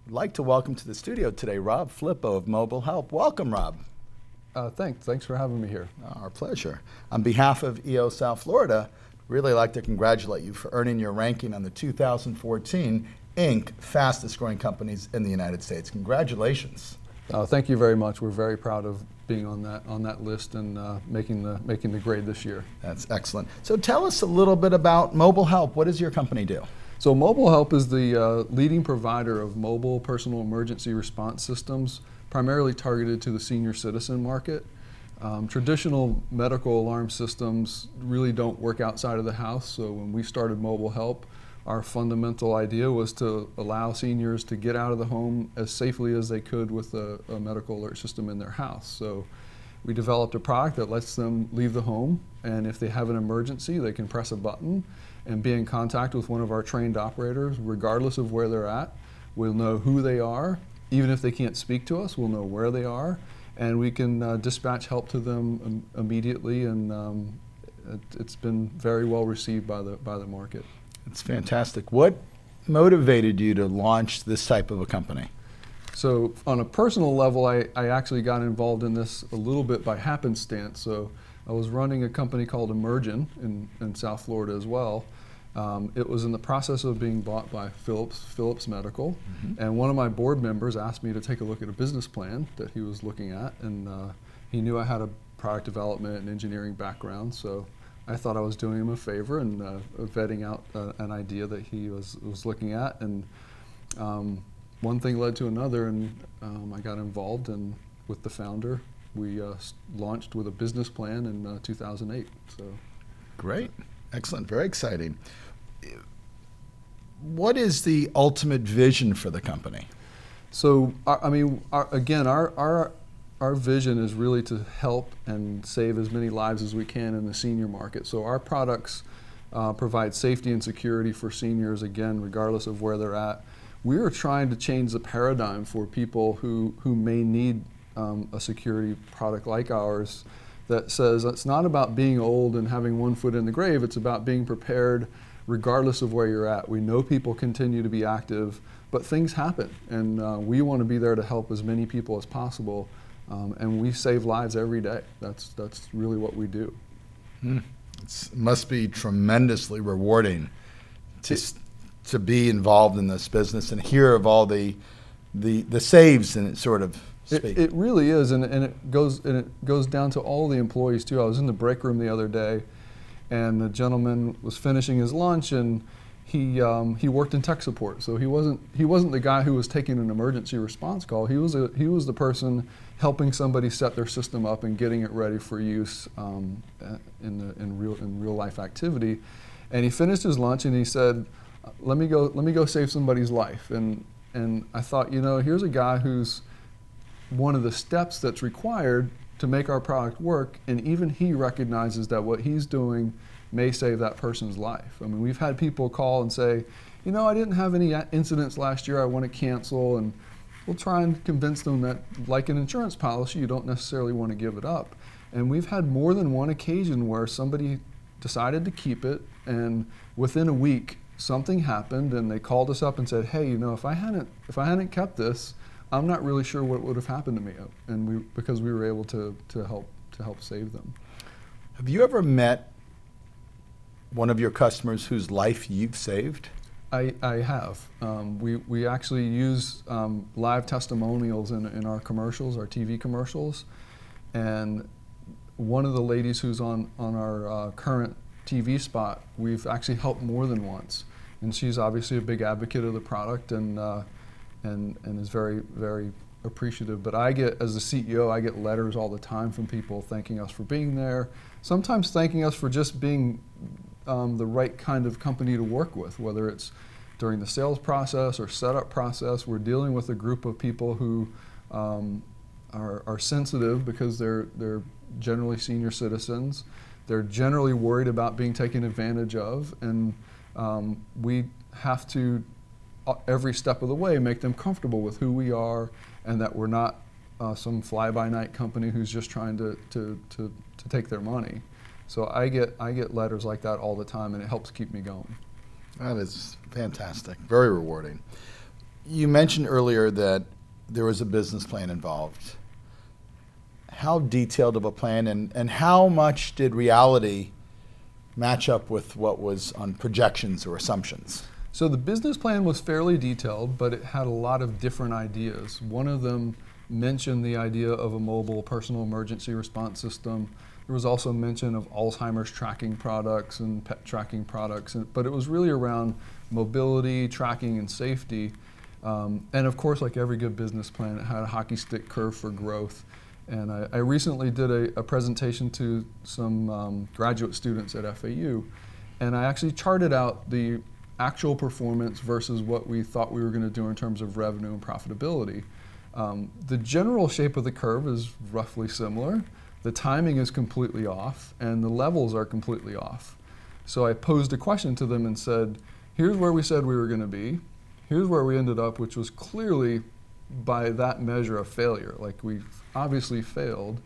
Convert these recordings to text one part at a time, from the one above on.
I'd like to welcome to the studio today Rob Flippo of Mobile Help. Welcome, Rob. Thanks for having me here. Our pleasure. On behalf of EO South Florida, really like to congratulate you for earning your ranking on the 2014 Inc. fastest growing companies in the United States. Congratulations. Thank you very much. We're very proud of being on that list and making the grade this year. That's excellent. So tell us a little bit about Mobile Help. What does your company do? So Mobile Help is the leading provider of mobile personal emergency response systems, primarily targeted to the senior citizen market. Traditional medical alarm systems really don't work outside of the house, so when we started Mobile Help, our fundamental idea was to allow seniors to get out of the home as safely as they could with a medical alert system in their house. So we developed a product that lets them leave the home, and if they have an emergency, they can press a button and be in contact with one of our trained operators, regardless of where they're at. We'll know who they are. Even if they can't speak to us, we'll know where they are, and we can dispatch help to them immediately, and it's been very well received by the market. It's fantastic. What motivated you to launch this type of a company? So on a personal level, I actually got involved in this a little bit by happenstance. So I was running a company called Emergin in South Florida as well. It was in the process of being bought by Philips Medical, and one of my board members asked me to take a look at a business plan that he was looking at, and he knew I had a product development and engineering background, so I thought I was doing him a favor and vetting out an idea that he was looking at, and one thing led to another, and I got involved, and with the founder, we launched with a business plan in 2008. So, great, excellent, very exciting. What is the ultimate vision for the company? So, our vision is really to help and save as many lives as we can in the senior market. So our products provide safety and security for seniors, again, regardless of where they're at. We are trying to change the paradigm for people who may need a security product like ours that says it's not about being old and having one foot in the grave, it's about being prepared regardless of where you're at. We know people continue to be active, but things happen, and we want to be there to help as many people as possible. And we save lives every day. That's really what we do. It must be tremendously rewarding to be involved in this business and hear of all the saves and it sort of speak. It really is, and it goes down to all the employees too. I was in the break room the other day, and the gentleman was finishing his lunch, and he worked in tech support. So he wasn't the guy who was taking an emergency response call. He was the person helping somebody set their system up and getting it ready for use in real life activity. And he finished his lunch and he said, "Let me go save somebody's life." And I thought, here's a guy who's one of the steps that's required to make our product work, and even he recognizes that what he's doing may save that person's life. I mean, we've had people call and say, I didn't have any incidents last year, I want to cancel, and we'll try and convince them that, like an insurance policy, you don't necessarily want to give it up. And we've had more than one occasion where somebody decided to keep it, and within a week, something happened, and they called us up and said, "Hey, if I hadn't kept this, I'm not really sure what would have happened to me." And because we were able to help save them. Have you ever met one of your customers whose life you've saved? I have. We actually use live testimonials in our commercials, our TV commercials, and one of the ladies who's on our current TV spot, we've actually helped more than once, and she's obviously a big advocate of the product and is very, very appreciative. But as the CEO, I get letters all the time from people thanking us for being there, sometimes thanking us for just being the right kind of company to work with, whether it's during the sales process or setup process. We're dealing with a group of people who are sensitive because they're generally senior citizens. They're generally worried about being taken advantage of, and we have to, every step of the way, make them comfortable with who we are and that we're not some fly-by-night company who's just trying to take their money. So I get letters like that all the time, and it helps keep me going. That is fantastic, very rewarding. You mentioned earlier that there was a business plan involved. How detailed of a plan, and how much did reality match up with what was on projections or assumptions? So the business plan was fairly detailed, but it had a lot of different ideas. One of them mentioned the idea of a mobile personal emergency response system. There was also mention of Alzheimer's tracking products and pet tracking products, but it was really around mobility, tracking, and safety. And of course, like every good business plan, it had a hockey stick curve for growth. And I recently did a presentation to some graduate students at FAU, and I actually charted out the actual performance versus what we thought we were going to do in terms of revenue and profitability. The general shape of the curve is roughly similar. The timing is completely off, and the levels are completely off. So I posed a question to them and said, here's where we said we were going to be. Here's where we ended up, which was clearly, by that measure, a failure. Like, we obviously failed.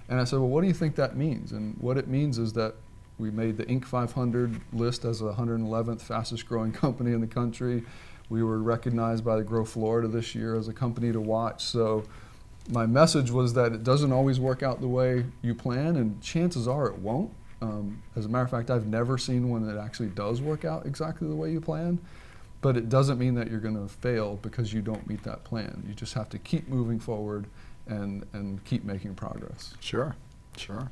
And I said, well, what do you think that means? And what it means is that we made the Inc. 500 list as the 111th fastest growing company in the country. We were recognized by the Grow Florida this year as a company to watch. So my message was that it doesn't always work out the way you plan, and chances are it won't. As a matter of fact, I've never seen one that actually does work out exactly the way you plan. But it doesn't mean that you're going to fail because you don't meet that plan. You just have to keep moving forward and keep making progress. Sure, sure.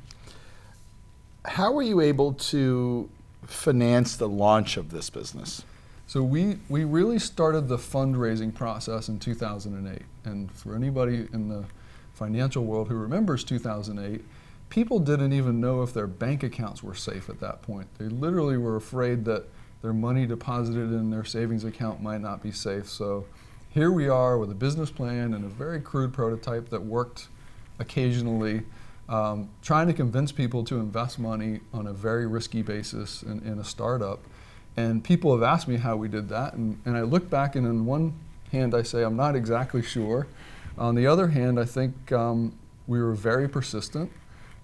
How were you able to finance the launch of this business? So we really started the fundraising process in 2008. And for anybody in the financial world who remembers 2008, people didn't even know if their bank accounts were safe at that point. They literally were afraid that their money deposited in their savings account might not be safe. So here we are with a business plan and a very crude prototype that worked occasionally, trying to convince people to invest money on a very risky basis in a startup. And people have asked me how we did that. And I look back, and on one hand I say I'm not exactly sure. On the other hand, I think we were very persistent.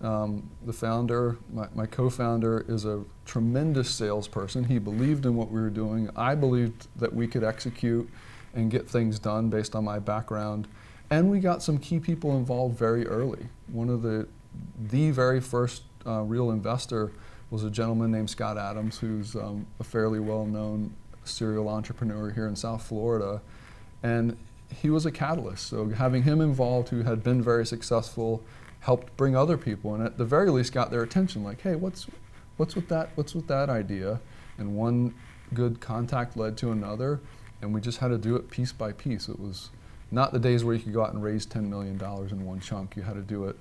The founder, my co-founder, is a tremendous salesperson. He believed in what we were doing. I believed that we could execute and get things done based on my background. And we got some key people involved very early. One of the very first real investor was a gentleman named Scott Adams, who's a fairly well-known serial entrepreneur here in South Florida. And he was a catalyst. So having him involved, who had been very successful, helped bring other people, and at the very least got their attention. Like, hey, what's with that idea? And one good contact led to another, and we just had to do it piece by piece. It was not the days where you could go out and raise $10 million in one chunk. You had to do it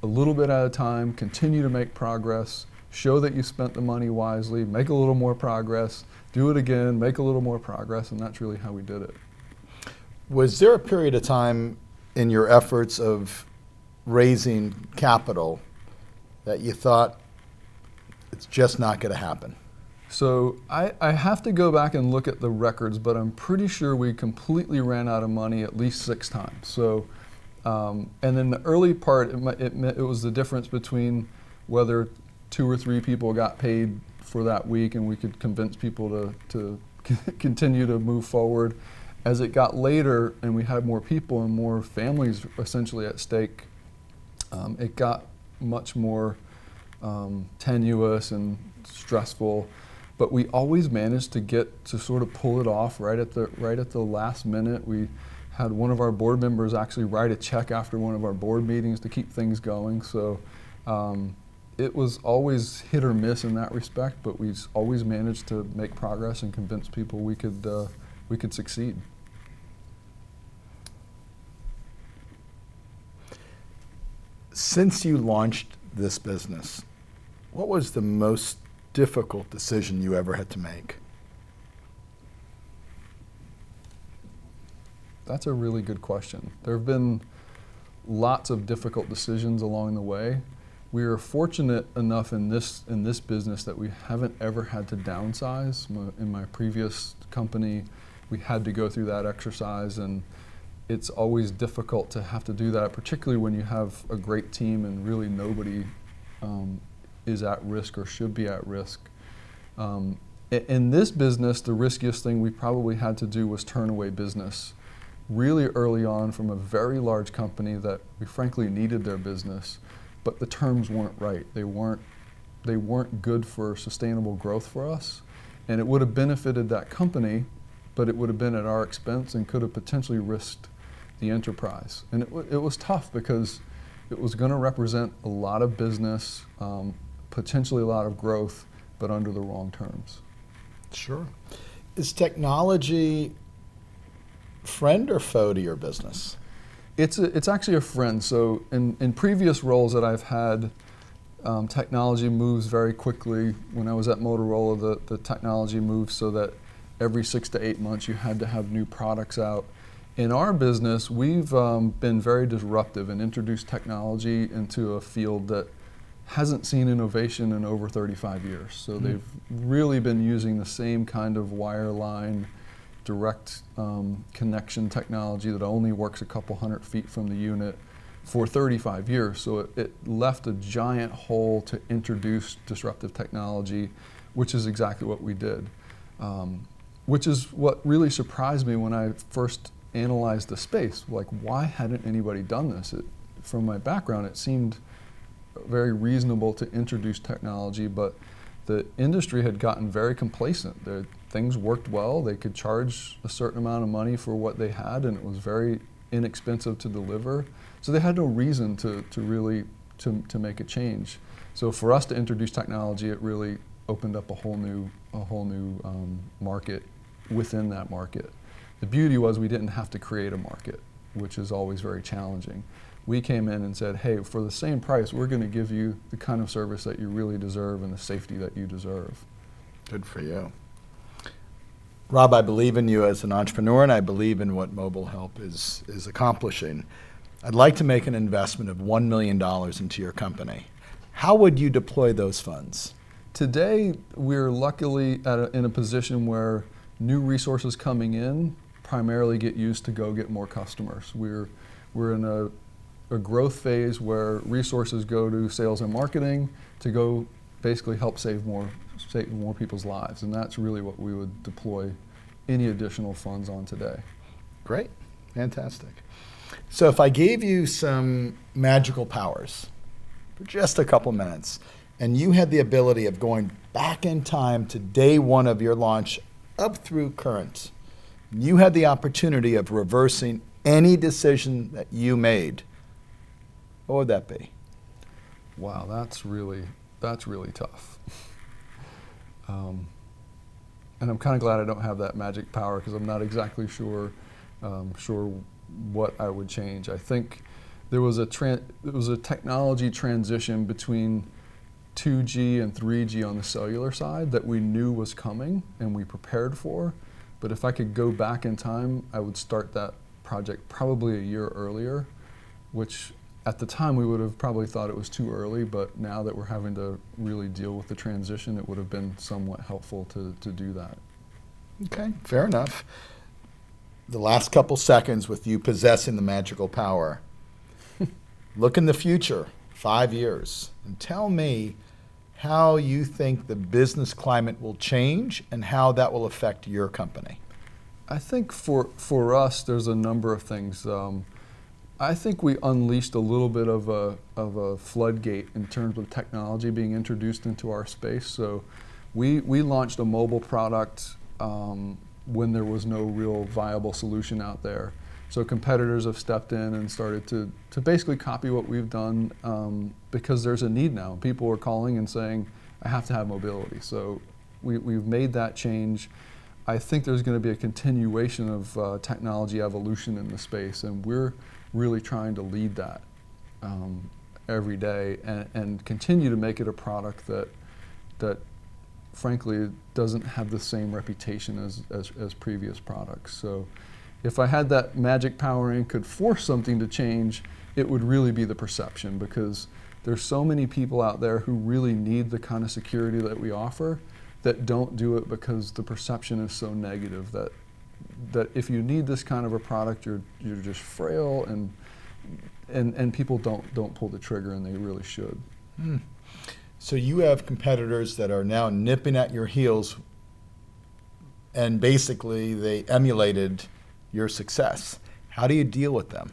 a little bit at a time, continue to make progress, show that you spent the money wisely, make a little more progress, do it again, make a little more progress, and that's really how we did it. Was there a period of time in your efforts of raising capital that you thought it's just not going to happen? So I have to go back and look at the records, but I'm pretty sure we completely ran out of money at least 6 times. So, and then the early part, it was the difference between whether 2 or 3 people got paid for that week and we could convince people to continue to move forward. As it got later and we had more people and more families essentially at stake, it got much more tenuous and stressful, but we always managed to get to sort of pull it off right at the last minute. We had one of our board members actually write a check after one of our board meetings to keep things going. So it was always hit or miss in that respect, but we always managed to make progress and convince people we could succeed. Since you launched this business, what was the most difficult decision you ever had to make? That's a really good question. There have been lots of difficult decisions along the way. We are fortunate enough in this business that we haven't ever had to downsize. In my previous company, we had to go through that exercise, and it's always difficult to have to do that, particularly when you have a great team and really nobody is at risk or should be at risk. In this business, the riskiest thing we probably had to do was turn away business really early on from a very large company that we frankly needed their business, but the terms weren't right. They weren't good for sustainable growth for us, and it would have benefited that company, but it would have been at our expense and could have potentially risked the enterprise. And it was tough because it was going to represent a lot of business, potentially a lot of growth, but under the wrong terms. Sure. Is technology friend or foe to your business? It's actually a friend. So in previous roles that I've had, technology moves very quickly. When I was at Motorola, the technology moved so that every 6 to 8 months you had to have new products out. In our business, we've been very disruptive and introduced technology into a field that hasn't seen innovation in over 35 years. So they've really been using the same kind of wireline, direct connection technology that only works a couple hundred feet from the unit for 35 years. So it left a giant hole to introduce disruptive technology, which is exactly what we did. Which is what really surprised me when I first analyzed the space. Like, why hadn't anybody done this? From my background, it seemed very reasonable to introduce technology, but the industry had gotten very complacent. Things worked well. They could charge a certain amount of money for what they had, and it was very inexpensive to deliver. So they had no reason to really make a change. So for us to introduce technology, it really opened up a whole new market within that market. The beauty was we didn't have to create a market, which is always very challenging. We came in and said, hey, for the same price, we're going to give you the kind of service that you really deserve and the safety that you deserve. Good for you. Rob, I believe in you as an entrepreneur, and I believe in what Mobile Help is accomplishing. I'd like to make an investment of $1 million into your company. How would you deploy those funds? Today, we're luckily in a position where new resources coming in primarily get used to go get more customers. We're in a growth phase where resources go to sales and marketing to go basically help save more people's lives, and that's really what we would deploy any additional funds on today. Great, fantastic. So if I gave you some magical powers for just a couple minutes, and you had the ability of going back in time to day one of your launch up through current, you had the opportunity of reversing any decision that you made, what would that be? Wow, that's really tough. And I'm kind of glad I don't have that magic power because I'm not exactly sure what I would change. I think there was a technology transition between 2G and 3G on the cellular side that we knew was coming and we prepared for. But if I could go back in time, I would start that project probably a year earlier, which at the time we would have probably thought it was too early, but now that we're having to really deal with the transition, it would have been somewhat helpful to do that. Okay, fair enough. The last couple seconds with you possessing the magical power. Look in the future, 5 years, and tell me how you think the business climate will change and how that will affect your company. I think for us, there's a number of things. I think we unleashed a little bit of a floodgate in terms of technology being introduced into our space. So we launched a mobile product when there was no real viable solution out there. So competitors have stepped in and started to basically copy what we've done because there's a need now. People are calling and saying, I have to have mobility. So we've made that change. I think there's going to be a continuation of technology evolution in the space, and we're really trying to lead that every day and continue to make it a product that frankly doesn't have the same reputation as previous products. So if I had that magic power and could force something to change, it would really be the perception, because there's so many people out there who really need the kind of security that we offer that don't do it because the perception is so negative that if you need this kind of a product, you're just frail, and people don't pull the trigger, and they really should. So you have competitors that are now nipping at your heels and basically they emulated your success. How do you deal with them?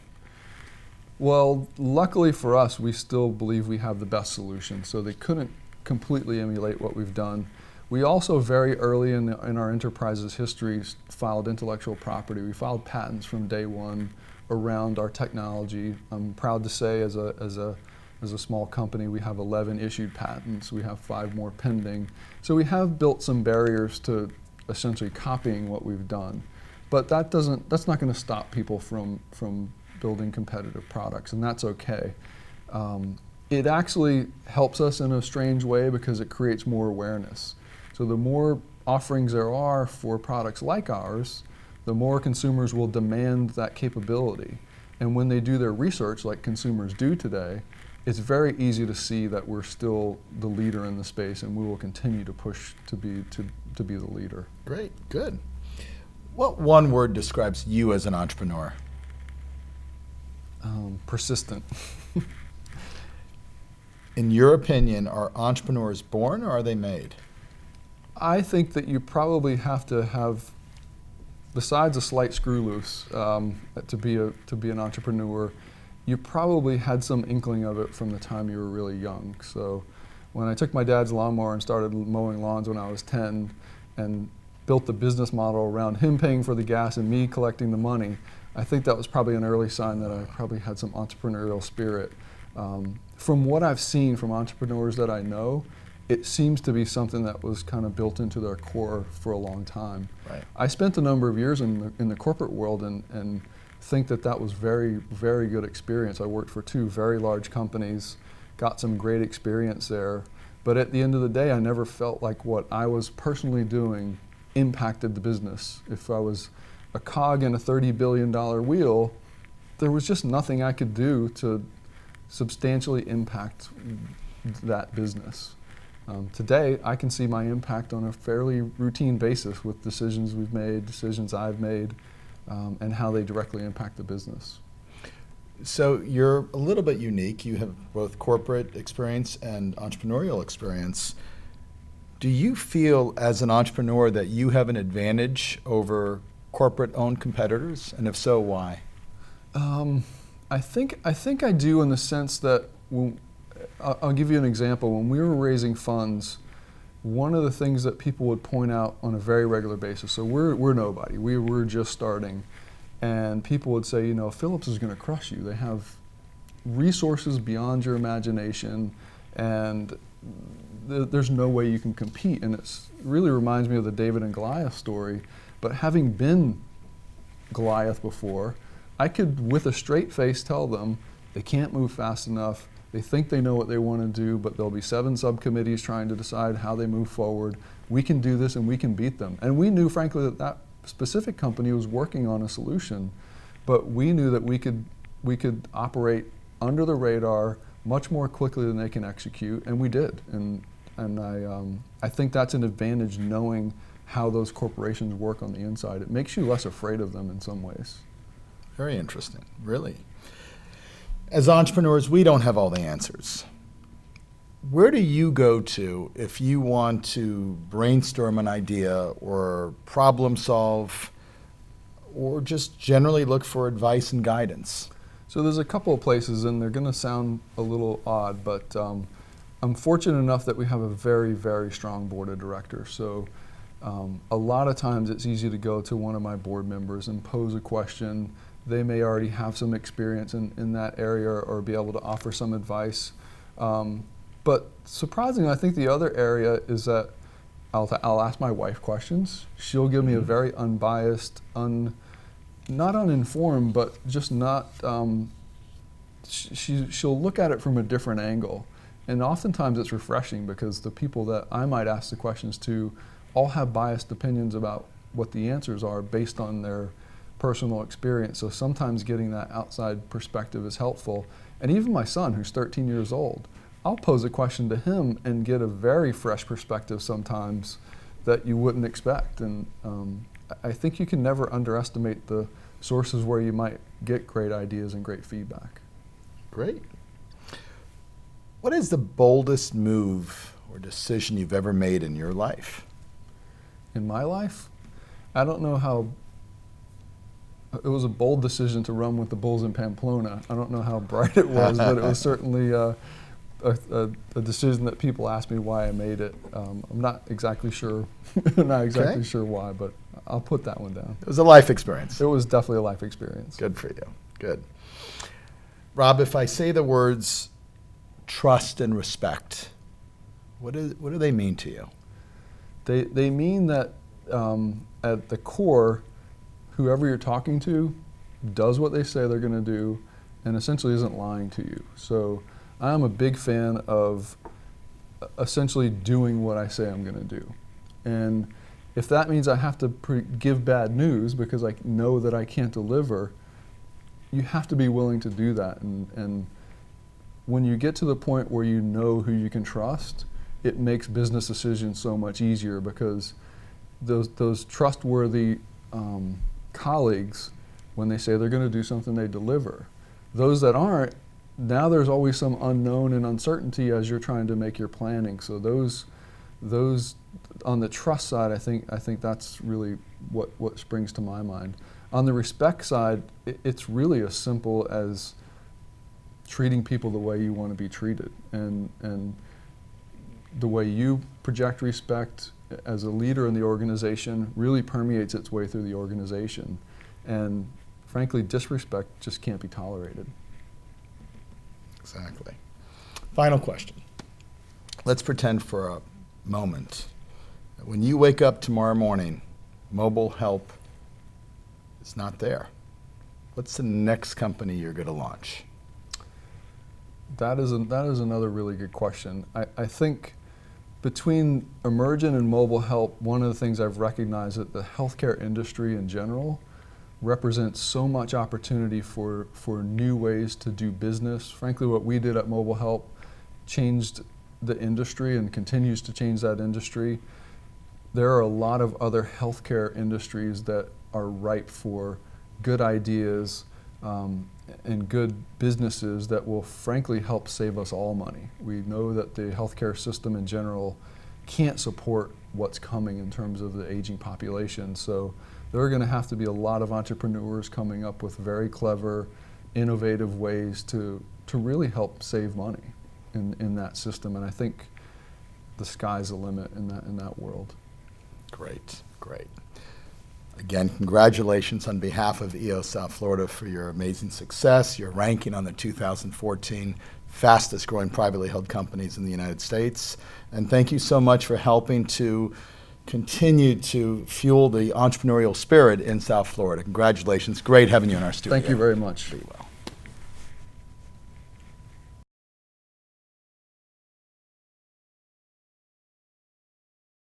Well, luckily for us, we still believe we have the best solution, so they couldn't completely emulate what we've done. We also very early in our enterprise's history filed intellectual property. We filed patents from day one around our technology. I'm proud to say as a small company we have 11 issued patents. We have 5 more pending. So we have built some barriers to essentially copying what we've done. But that's not going to stop people from building competitive products, and that's okay. It actually helps us in a strange way because it creates more awareness. So the more offerings there are for products like ours, the more consumers will demand that capability. And when they do their research, like consumers do today, it's very easy to see that we're still the leader in the space, and we will continue to push to be the leader. Great, good. What one word describes you as an entrepreneur? Persistent. In your opinion, are entrepreneurs born or are they made? I think that you probably have to have, besides a slight screw loose, to be an entrepreneur, you probably had some inkling of it from the time you were really young. So when I took my dad's lawnmower and started mowing lawns when I was 10 and built the business model around him paying for the gas and me collecting the money, I think that was probably an early sign that I probably had some entrepreneurial spirit. From what I've seen from entrepreneurs that I know, it seems to be something that was kind of built into their core for a long time. Right. I spent a number of years in the corporate world and think that was very, very good experience. I worked for 2 very large companies, got some great experience there, but at the end of the day, I never felt like what I was personally doing impacted the business. If I was a cog in a $30 billion wheel, there was just nothing I could do to substantially impact that business. Today, I can see my impact on a fairly routine basis with decisions we've made, decisions I've made, and how they directly impact the business. So you're a little bit unique. You have both corporate experience and entrepreneurial experience. Do you feel as an entrepreneur that you have an advantage over corporate-owned competitors, and if so, why? I think I do in the sense that I'll give you an example. When we were raising funds, one of the things that people would point out on a very regular basis, so we're nobody, we were just starting, and people would say, Philips is going to crush you. They have resources beyond your imagination, and there's no way you can compete. And it really reminds me of the David and Goliath story. But having been Goliath before, I could, with a straight face, tell them they can't move fast enough. They think they know what they want to do, but there'll be 7 subcommittees trying to decide how they move forward. We can do this and we can beat them. And we knew, frankly, that specific company was working on a solution, but we knew that we could operate under the radar much more quickly than they can execute, and we did. And I think that's an advantage, knowing how those corporations work on the inside. It makes you less afraid of them in some ways. Very interesting, really. As entrepreneurs, we don't have all the answers. Where do you go to if you want to brainstorm an idea or problem solve or just generally look for advice and guidance? So there's a couple of places, and they're going to sound a little odd, but I'm fortunate enough that we have a very, very strong board of directors. So a lot of times it's easy to go to one of my board members and pose a question. They may already have some experience in that area or be able to offer some advice. But surprisingly, I think the other area is that I'll ask my wife questions. She'll give me a very unbiased, not uninformed, but just not, she'll look at it from a different angle. And oftentimes it's refreshing because the people that I might ask the questions to all have biased opinions about what the answers are based on their personal experience. So sometimes getting that outside perspective is helpful. And even my son, who's 13 years old, I'll pose a question to him and get a very fresh perspective sometimes that you wouldn't expect. And I think you can never underestimate the sources where you might get great ideas and great feedback. Great. What is the boldest move or decision you've ever made in your life? In my life, I don't know how. It was a bold decision to run with the Bulls in Pamplona. I don't know how bright it was, but it was certainly a decision that people ask me why I made it. I'm not exactly sure. Not exactly sure why, but I'll put that one down. It was a life experience. It was definitely a life experience. Good for you. Good. Rob, if I say the words trust and respect, what do they mean to you? They mean that at the core, whoever you're talking to does what they say they're going to do and essentially isn't lying to you. So I'm a big fan of essentially doing what I say I'm going to do. And if that means I have to give bad news because I know that I can't deliver, you have to be willing to do that. And when you get to the point where you know who you can trust, it makes business decisions so much easier because those trustworthy colleagues, when they say they're going to do something, they deliver. Those that aren't, now there's always some unknown and uncertainty as you're trying to make your planning. So those on the trust side, I think that's really what springs to my mind. On the respect side, it's really as simple as treating people the way you want to be treated, and the way you project respect as a leader in the organization really permeates its way through the organization. And frankly, disrespect just can't be tolerated. Exactly. Final question. Let's pretend for a moment that when you wake up tomorrow morning, mobile help is not there. What's the next company you're going to launch? That is another really good question. I think between Emergent and mobile help, one of the things I've recognized that the healthcare industry in general represents so much opportunity for new ways to do business. Frankly, what we did at Mobile Help changed the industry and continues to change that industry. There are a lot of other healthcare industries that are ripe for good ideas and good businesses that will frankly help save us all money. We know that the healthcare system in general can't support what's coming in terms of the aging population. So there are going to have to be a lot of entrepreneurs coming up with very clever, innovative ways to really help save money in that system. And I think the sky's the limit in that world. Great, great. Again, congratulations on behalf of EO South Florida for your amazing success, your ranking on the 2014 fastest growing privately held companies in the United States. And thank you so much for helping to continue to fuel the entrepreneurial spirit in South Florida. Congratulations. Great having you in our studio. Thank you very much. Be well.